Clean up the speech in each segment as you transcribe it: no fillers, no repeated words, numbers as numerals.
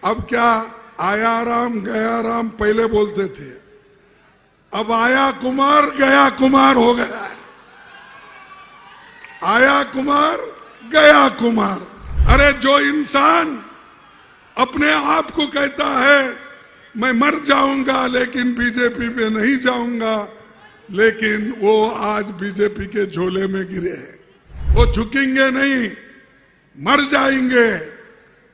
अब क्या आया राम गया राम पहले बोलते थे, अब आया कुमार गया कुमार हो गया है। आया कुमार गया कुमार। अरे जो इंसान अपने आप को कहता है मैं मर जाऊंगा लेकिन बीजेपी पे नहीं जाऊंगा, लेकिन वो आज बीजेपी के झोले में गिरे हैं। वो झुकेंगे नहीं, मर जाएंगे,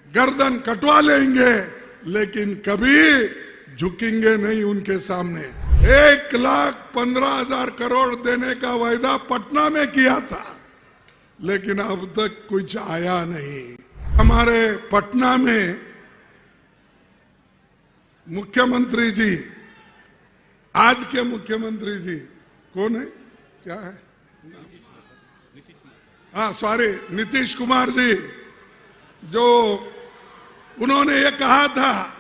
गर्दन कटवा लेंगे, लेकिन कभी झुकेंगे नहीं उनके सामने। 1,15,000 करोड़ देने का वायदा पटना में किया था, लेकिन अब तक कुछ आया नहीं। हमारे पटना में मुख्यमंत्री जी, आज के मुख्यमंत्री जी कौन है, क्या है, हाँ सॉरी, नीतीश कुमार जी, जो उन्होंने ये कहा था,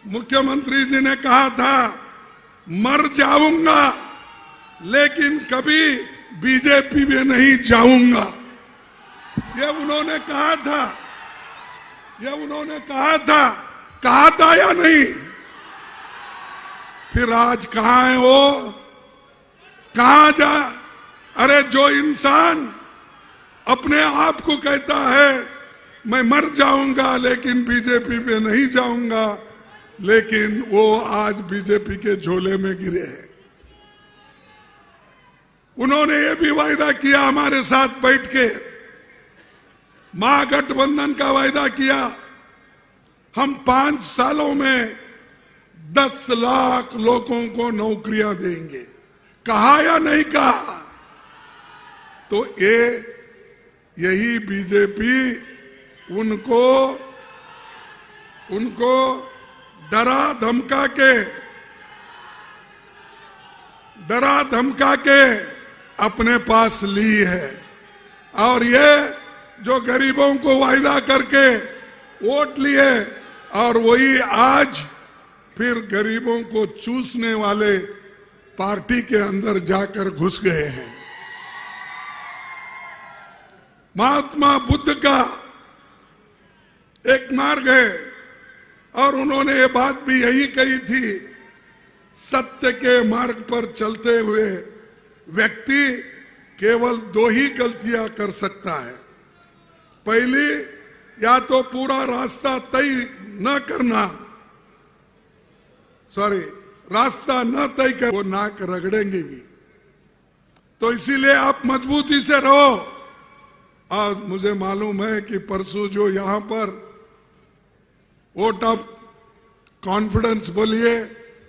मुख्यमंत्री जी ने कहा था मर जाऊंगा लेकिन कभी बीजेपी में नहीं जाऊंगा। ये उन्होंने कहा था, ये उन्होंने कहा था या नहीं? फिर आज कहां है वो, कहां जा? अरे जो इंसान अपने आप को कहता है मैं मर जाऊंगा लेकिन बीजेपी पे नहीं जाऊंगा, लेकिन वो आज बीजेपी के झोले में गिरे हैं। उन्होंने ये भी वायदा किया हमारे साथ बैठ के, महागठबंधन का वायदा किया, हम 5 सालों में 10 लाख लोगों को नौकरियां देंगे। कहा या नहीं कहा? तो यही बीजेपी उनको डरा धमका के अपने पास ली है। और ये जो गरीबों को वायदा करके वोट लिए, और वही आज फिर गरीबों को चूसने वाले पार्टी के अंदर जाकर घुस गए हैं। महात्मा बुद्ध का एक मार्ग है, और उन्होंने ये बात भी यही कही थी, सत्य के मार्ग पर चलते हुए व्यक्ति केवल 2 ही गलतियां कर सकता है। पहली, या तो पूरा रास्ता तय न करना, रास्ता न तय कर, वो नाक रगड़ेंगे भी। तो इसीलिए आप मजबूती से रहो। और मुझे मालूम है कि परसों जो यहां पर वोट ऑफ कॉन्फिडेंस बोलिए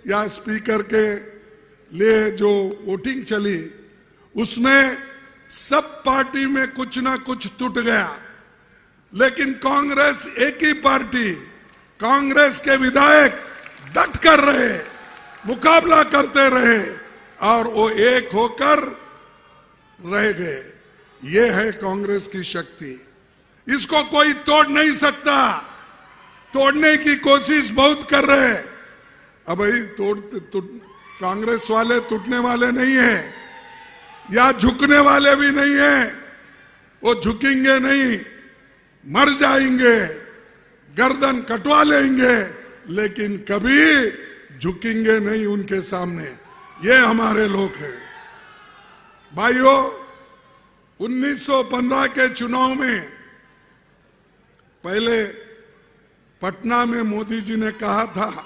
या स्पीकर के लिए जो वोटिंग चली, उसमें सब पार्टी में कुछ ना कुछ टूट गया, लेकिन कांग्रेस एक ही पार्टी, कांग्रेस के विधायक डट कर रहे, मुकाबला करते रहे, और वो एक होकर रह गए। ये है कांग्रेस की शक्ति, इसको कोई तोड़ नहीं सकता। तोड़ने की कोशिश बहुत कर रहे हैं। अब भाई कांग्रेस वाले टूटने वाले नहीं है, या झुकने वाले भी नहीं है। वो झुकेंगे नहीं, मर जाएंगे, गर्दन कटवा लेंगे, लेकिन कभी झुकेंगे नहीं उनके सामने। ये हमारे लोग हैं। भाइयों, 1915 के चुनाव में पहले पटना में मोदी जी ने कहा था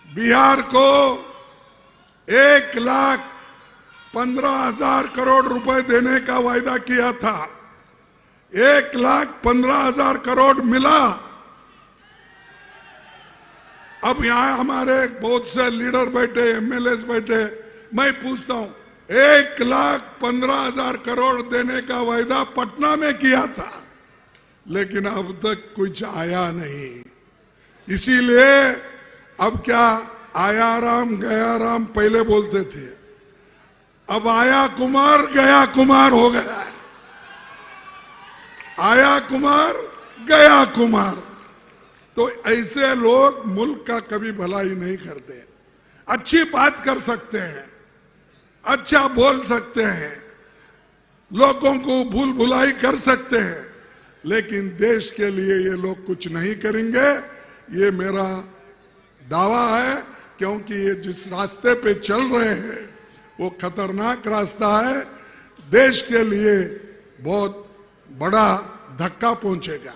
बिहार को 1,15,000 करोड़ रुपए देने का वायदा किया था। 1,15,000 करोड़ मिला। अब यहां हमारे बहुत से लीडर बैठे, एमएलए बैठे, मैं पूछता हूं, 1,15,000 करोड़ देने का वायदा पटना में किया था, लेकिन अब तक कुछ आया नहीं। इसीलिए अब क्या आया राम गया राम पहले बोलते थे, अब आया कुमार गया कुमार हो गया है। आया कुमार गया कुमार। तो ऐसे लोग मुल्क का कभी भलाई नहीं करते। अच्छी बात कर सकते हैं, अच्छा बोल सकते हैं, लोगों को भूल भुलाई कर सकते हैं, लेकिन देश के लिए ये लोग कुछ नहीं करेंगे, ये मेरा दावा है। क्योंकि ये जिस रास्ते पे चल रहे हैं वो खतरनाक रास्ता है, देश के लिए बहुत बड़ा धक्का पहुंचेगा।